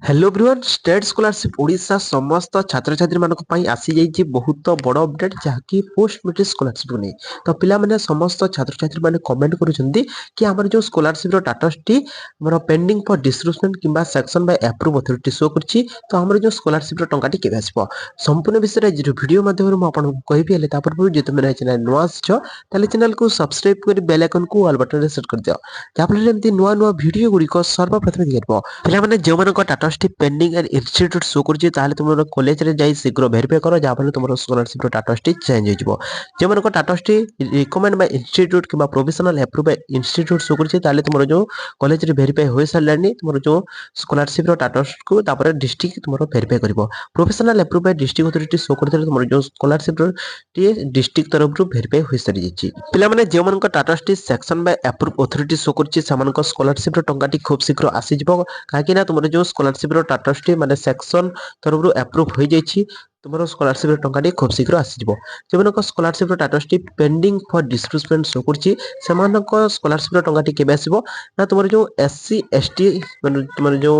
Hello everyone state scholarship Odisha समस्त छात्र छात्री मानक पई आसी जाइए बहुत बड़ अपडेट जहाँकि पोस्ट मेट्रिक स्कॉलरशिप को नहीं तो पिला माने समस्त छात्र छात्री माने कमेंट करूछंती कि हमर जो स्कॉलरशिप रो स्टेटस टी हमर पेंडिंग फॉर डिस्ट्रीब्यूशन किबा section by approve authority show करछि तो हमर जो स्कॉलरशिप रो टंका टी केबे आसीबो संपूर्ण विषय रे वीडियो माध्यम रे म आपन को कहबी हले तापर पर जे तुमे चैनल नुआ छ ताले चैनल को सब्सक्राइब कर बेल आइकन को ऑल बटन रे सेट कर दियो जाफल एमती नुआ नुआ वीडियो गुडी को सर्वप्रथम देखबो पिला माने जे मन को स्टेटस टी पेंडिंग एंड इंस्टीट्यूट शो करछि ताले तुमरो कॉलेज रे जाई शीघ्र वेरीफाई करो जाफल तुमरो स्कॉलरशिप रो स्टेटस टी चेंज हो जिवो जे मन को स्टेटस टी रिकमेंड बाय इंस्टीट्यूट किबा provisional approve by institute show करछि ताले तुमरो जो कॉलेज रे वेरीफाई होय सारलानी तुमरो जो स्कॉलरशिप रो स्टेटस को तापर डिस्ट्रिक्ट तुमरो वेरीफाई करबो professional approve by district authority show करथले तुमरो जो स्कॉलरशिप रो टी डिस्ट्रिक्ट तरफ रो वेरीफाई होय सारि जिछि पिला माने जे मन को status T section by approve authority show करछि समान को स्कॉलरशिप रो टंका टी खूब शीघ्र आसी जिवो काहे ना तुमरो जो स्कॉलरशिप रो स्टेटस टी माने सेक्शन तरफ रो अप्रूव होई जाइछि तुमरो स्कॉलरशिप रो टंका टी खूब शीघ्र आसी जिवो जेमन को स्कॉलरशिप रो स्टेटस टी पेंडिंग फॉर डिस्ट्रीब्यूशन शो करछि समान को स्कॉलरशिप रो टंका टी केबे आसीबो ना तुमरो जो एससी एसटी माने तुमरो जो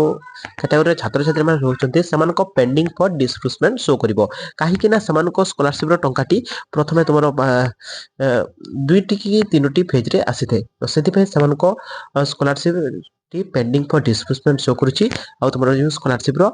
कैटेगरी छात्र छात्री माने रहउछन्ते समान को पेंडिंग फॉर डिस्ट्रीब्यूशन शो करिवो काहे कि ना समान को स्कॉलरशिप रो टंका टी प्रथमे तुमरो दुईटी कि तीनोटी फेज रे आसीथे तो सेति पे समान को scholarship T pending for disbursement show करूची आ तुमरो जो स्कॉलरशिप रो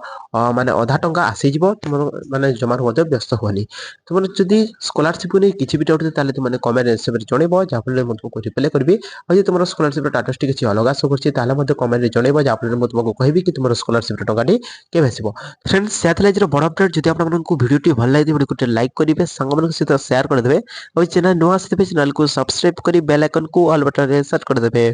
माने आधा टंका आसी जिवो तुमरो माने जमार मध्ये व्यस्त होनी तुमरो जदी स्कॉलरशिप ने किछि भी डाउट ताले तुम माने कमेंट से जणेबो जाफले म तुमको रिप्लाई करबी आ जे तुमरो स्कॉलरशिप रो स्टेटस टी किछि अलगा शो करछि ताले मध्ये कमेंट रे जणेबो जाफले म तुमको कहबी कि तुमरो स्कॉलरशिप रो टंका टी केबे आसीबो फ्रेंड्स सेथले जे बड़ अपडेट जदी आपन मनकु वीडियो टी भल लागि वीडियो को लाइक करिवे संग मन के साथ शेयर कर देबे और चैनल नुआ से चैनल को सब्सक्राइब करी बेल आइकन को ऑल बटन रे सेट कर देबे।